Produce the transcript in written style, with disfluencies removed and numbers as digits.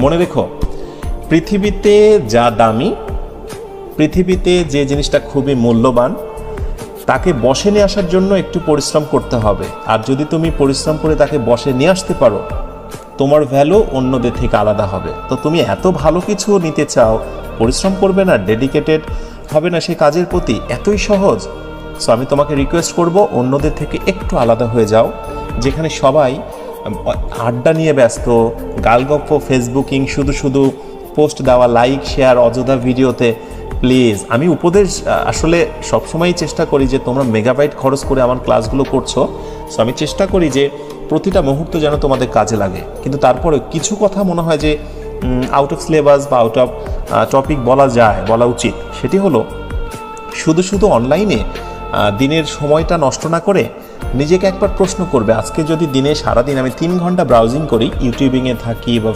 মনে রেখো, পৃথিবীতে যা দামি, পৃথিবীতে যে জিনিসটা খুবই মূল্যবান, তাকে বশে নিয়ে আসার জন্য একটু পরিশ্রম করতে হবে। আর যদি তুমি পরিশ্রম করে তাকে বশে নিয়ে আসতে পারো, তোমার ভ্যালু অন্যদের থেকে আলাদা হবে। তো তুমি এত ভালো কিছু নিতে চাও, পরিশ্রম করবে না, ডেডিকেটেড হবে না সেই কাজের প্রতি, এতই সহজ। সো আমি তোমাকে রিকোয়েস্ট করব, অন্যদের থেকে একটু আলাদা হয়ে যাও। যেখানে সবাই আড্ডা নিয়ে ব্যস্ত, গালগপ্প, ফেসবুকিং, শুধু শুধু পোস্ট দেওয়া, লাইক শেয়ার, অযথা ভিডিওতে। প্লিজ, আমি উপদেশ আসলে সবসময়ই চেষ্টা করি যে তোমরা মেগাবাইট খরচ করে আমার ক্লাসগুলো করছো। সো আমি চেষ্টা করি যে প্রতিটা মুহূর্ত যেন তোমাদের কাজে লাগে। কিন্তু তারপরে কিছু কথা মনে হয় যে আউট অফ সিলেবাস বা আউট অফ টপিক বলা উচিত। সেটি হলো, শুধু শুধু অনলাইনে দিনের সময়টা নষ্ট না করে নিজেকে একবার প্রশ্ন করবে, আজকে যদি দিনে সারাদিন আমি 3 ঘন্টা ব্রাউজিং করি, ইউটিউবিংয়ে থাকি বা